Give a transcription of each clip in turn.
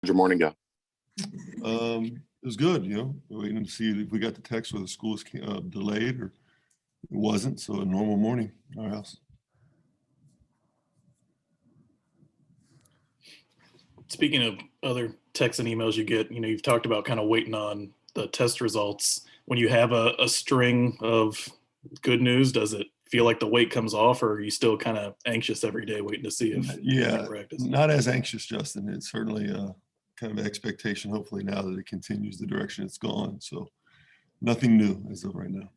your morning go? It was good, We're waiting to see if we got the text whether the school was delayed or it wasn't. So a normal morning in our house. Speaking of other texts and emails you get, you've talked about kind of waiting on the test results. When you have a string of good news, does it feel like the weight comes off, or are you still kind of anxious every day waiting to see if yeah, practice? Not as anxious, Justin. It's certainly kind of an expectation, hopefully now that it continues the direction it's gone. So nothing new as of right now.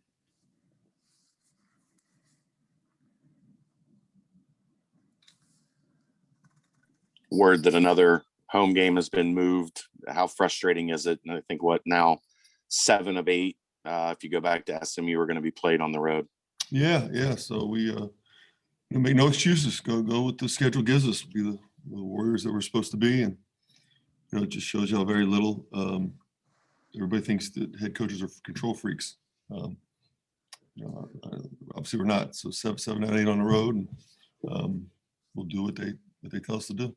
Word that another home game has been moved. How frustrating is it? And I think now 7 of 8, if you go back to SMU, are going to be played on the road. Yeah. So we make no excuses. Go what the schedule gives us. Be the Warriors that we're supposed to be, and it just shows you how very little everybody thinks that head coaches are control freaks. Obviously we're not. So 7 out of 8 on the road, and we'll do what they tell us to do.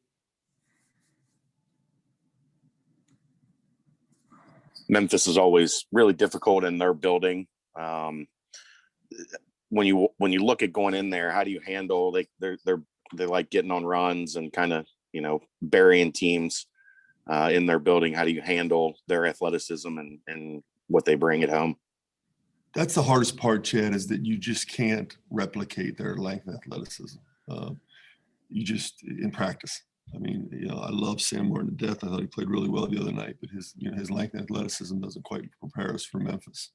Memphis is always really difficult in their building. When you look at going in there, how do you handle they're like getting on runs and kind of burying teams in their building? How do you handle their athleticism and what they bring at home? That's the hardest part, Chad, is that you just can't replicate their length and athleticism. You just in practice. I mean, I love Sam Martin to death. I thought he played really well the other night, but his length and athleticism doesn't quite prepare us for Memphis.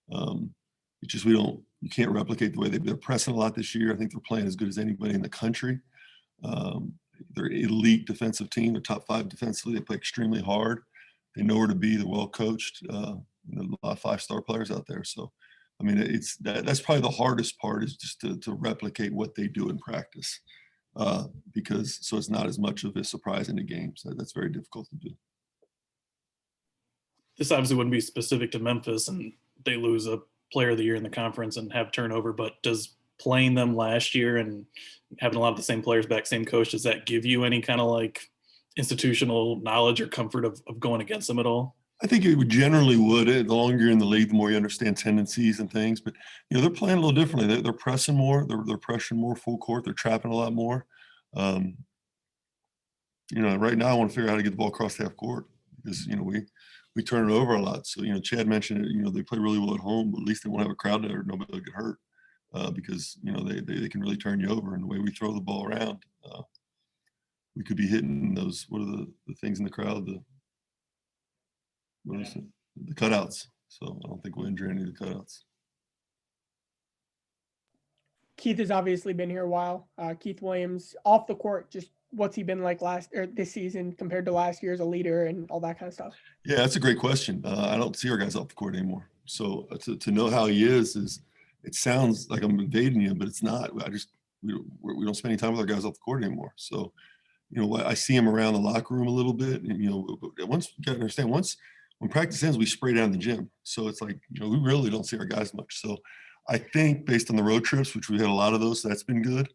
It's just you can't replicate the way they're pressing a lot this year. I think they're playing as good as anybody in the country. They're an elite defensive team. They're top 5 defensively. They play extremely hard. They know where to be. They're well coached. A lot of 5-star players out there. So, I mean, that's probably the hardest part, is just to replicate what they do in practice. Because it's not as much of a surprise in the games. That's very difficult to do. This obviously wouldn't be specific to Memphis, and they lose a player of the year in the conference and have turnover, but does playing them last year and having a lot of the same players back, same coach, does that give you any kind of like institutional knowledge or comfort of going against them at all? I think it generally would. The longer you're in the league, the more you understand tendencies and things. But they're playing a little differently. They're pressing more. They're pressuring more full court. They're trapping a lot more. Right now I want to figure out how to get the ball across half court, because we turn it over a lot. So Chad mentioned it. They play really well at home, but at least they won't have a crowd there. Nobody will get hurt because they can really turn you over. And the way we throw the ball around, we could be hitting those. What are the things in the crowd? What is it? The cutouts. So I don't think we'll injure any of the cutouts. Keith has obviously been here a while. Keith Williams, off the court, just what's he been like this season compared to last year as a leader and all that kind of stuff? Yeah, that's a great question. I don't see our guys off the court anymore. So to know how he is it sounds like I'm invading you, but it's not. We don't spend any time with our guys off the court anymore. So, I see him around the locker room a little bit. And, once you got to understand, when practice ends, we spray down the gym. So it's like, we really don't see our guys much. So I think based on the road trips, which we had a lot of those, so that's been good.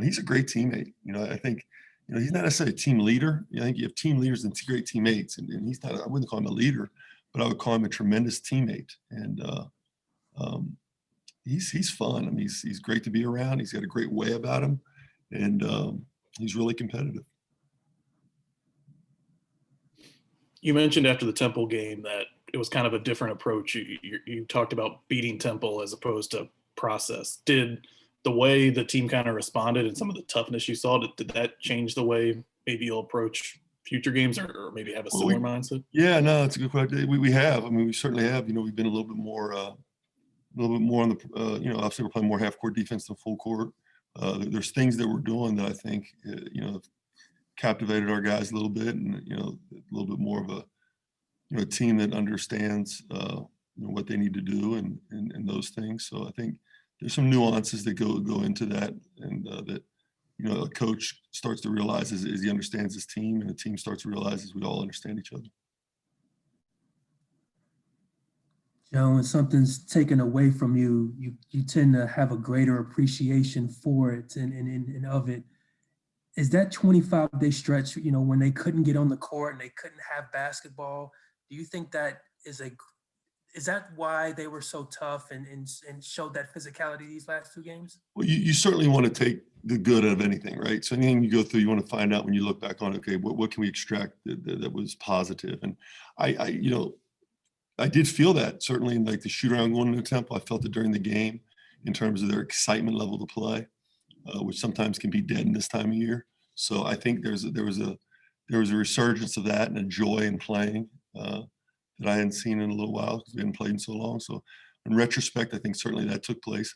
He's a great teammate. I think, he's not necessarily a team leader. I think you have team leaders and great teammates, and he's not. I wouldn't call him a leader, but I would call him a tremendous teammate. And he's fun. I mean, he's great to be around. He's got a great way about him, and he's really competitive. You mentioned after the Temple game that it was kind of a different approach. You talked about beating Temple as opposed to process. Did the way the team kind of responded and some of the toughness you saw, did that change the way maybe you'll approach future games or maybe have a similar mindset? Yeah, no, it's a good question. We have. I mean, we certainly have. We've been a little bit more on the, obviously we're playing more half-court defense than full court. There's things that we're doing that I think, have captivated our guys a little bit, and, a little bit more of a team that understands, what they need to do and those things. So I think there's some nuances that go into that, and that, a coach starts to realize as he understands his team, and the team starts to realize as we all understand each other. When something's taken away from you, you tend to have a greater appreciation for it and of it. is that 25-day stretch, when they couldn't get on the court and they couldn't have basketball, do you think that is that why they were so tough and showed that physicality these last 2 games? Well, you certainly want to take the good out of anything, right? So anything you go through, you want to find out when you look back on, okay, what can we extract that was positive? And I did feel that certainly in like the shoot around going into Temple. I felt it during the game in terms of their excitement level to play, which sometimes can be dead in this time of year. So I think there was a resurgence of that and a joy in playing that I hadn't seen in a little while because we hadn't played in so long. So in retrospect, I think certainly that took place.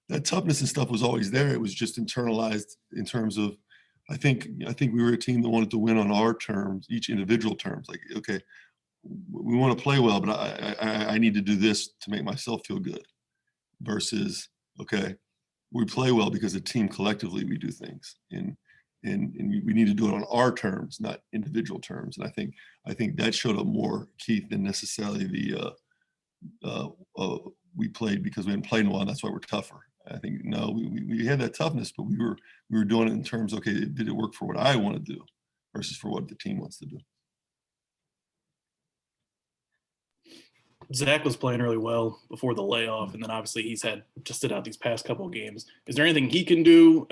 That toughness and stuff was always there. It was just internalized in terms of, I think we were a team that wanted to win on our terms, each individual terms. Like, okay, we want to play well, but I need to do this to make myself feel good versus, okay, we play well because a team collectively we do things and we need to do it on our terms, not individual terms. And I think that showed up more, Keith, than necessarily we played because we hadn't played in a while. That's why we're tougher. I think no, we had that toughness, but we were doing it in terms, okay, did it work for what I want to do versus for what the team wants to do. Zach was playing really well before the layoff, and then obviously he's had to sit out these past couple of games. Is there anything he can do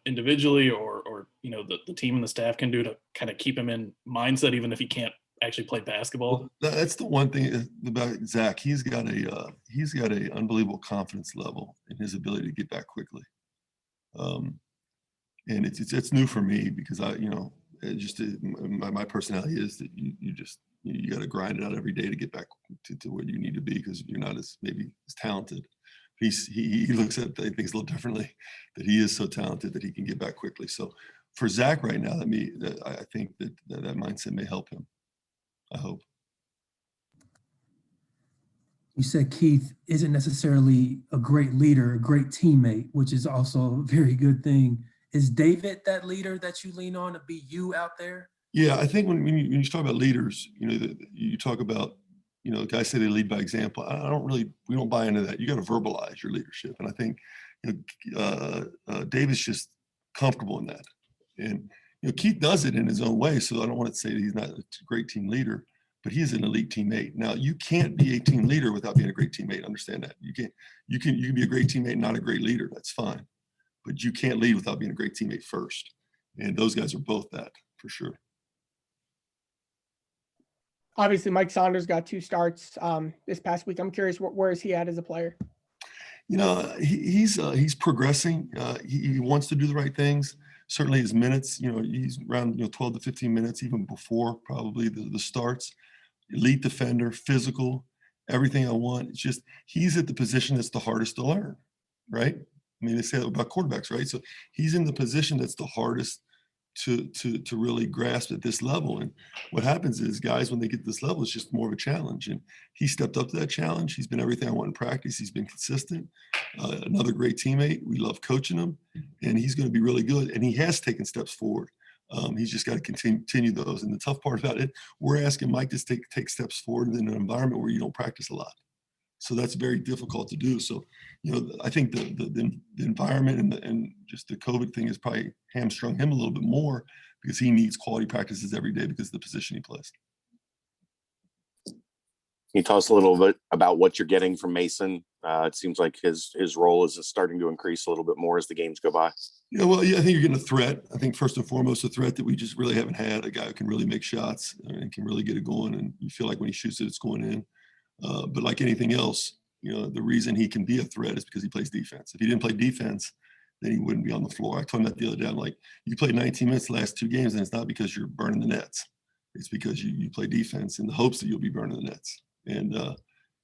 individually or the team and the staff can do to kind of keep him in mindset, even if he can't actually play basketball? Well, that's the one thing about Zach. He's got a unbelievable confidence level in his ability to get back quickly. And it's new for me because my personality is that you got to grind it out every day to get back to where you need to be because you're not as talented. He looks at things a little differently, that he is so talented that he can get back quickly. So for Zach right now, I think that mindset may help him. I hope. You said Keith isn't necessarily a great leader, a great teammate, which is also a very good thing. Is David that leader that you lean on to be you out there? Yeah, I think when you talk about leaders, you talk about, guys say they lead by example. We don't buy into that. You got to verbalize your leadership. And I think, David's just comfortable in that. And, Keith does it in his own way. So I don't want to say that he's not a great team leader, but he's an elite teammate. Now you can't be a team leader without being a great teammate. Understand that. You can be a great teammate, not a great leader. That's fine. But you can't lead without being a great teammate first. And those guys are both that for sure. Obviously, Mike Saunders got 2 starts this past week. I'm curious, where is he at as a player? He's progressing. He wants to do the right things. Certainly his minutes, he's around 12 to 15 minutes, even before probably the starts. Elite defender, physical, everything I want. It's just he's at the position that's the hardest to learn, right? I mean, they say that about quarterbacks, right? So he's in the position that's the hardest to really grasp at this level. And what happens is guys, when they get to this level, it's just more of a challenge. And he stepped up to that challenge. He's been everything I want in practice. He's been consistent. Another great teammate. We love coaching him, and he's going to be really good. And he has taken steps forward. He's just got to continue those. And the tough part about it, we're asking Mike to take steps forward in an environment where you don't practice a lot. So that's very difficult to do. So, I think the environment and just the COVID thing has probably hamstrung him a little bit more because he needs quality practices every day because of the position he plays. Can you tell us a little bit about what you're getting from Mason? It seems like his role is starting to increase a little bit more as the games go by. Yeah, well, I think you're getting a threat. I think first and foremost, a threat that we just really haven't had, a guy who can really make shots and can really get it going. And you feel like when he shoots it, it's going in. But like anything else, the reason he can be a threat is because he plays defense. If he didn't play defense, then he wouldn't be on the floor. I told him that the other day. I'm like, you played 19 minutes the last 2 games, and it's not because you're burning the nets. It's because you play defense in the hopes that you'll be burning the nets. And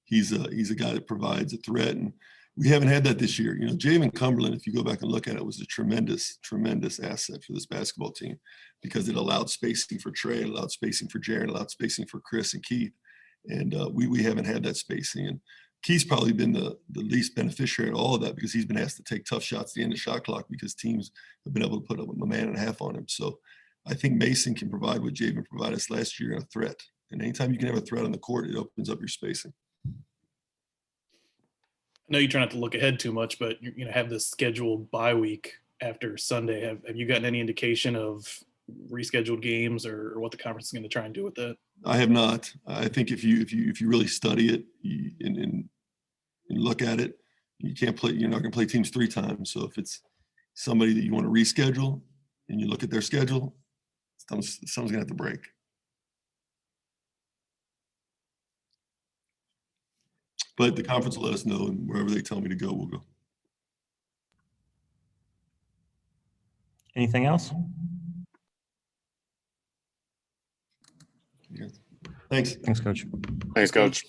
he's a guy that provides a threat. And we haven't had that this year. Javen Cumberland, if you go back and look at it, was a tremendous, tremendous asset for this basketball team because it allowed spacing for Trey, it allowed spacing for Jaron, allowed spacing for Chris and Keith. And we haven't had that spacing. And Keith's probably been the least beneficiary of all of that because he's been asked to take tough shots at the end of shot clock because teams have been able to put up a man and a half on him. So I think Mason can provide what Javen provided us last year, a threat. And anytime you can have a threat on the court, it opens up your spacing. I know you try not to look ahead too much, but you're going to have this scheduled bye week after Sunday. Have you gotten any indication of rescheduled games or what the conference is going to try and do with that? I have not. I think if you really study it and look at it, you can't play. You're not going to play teams 3 times. So if it's somebody that you want to reschedule and you look at their schedule, someone's going to have to break. But the conference will let us know, and wherever they tell me to go, we'll go. Anything else? Yeah. Thanks. Thanks, Coach. Thanks, Coach.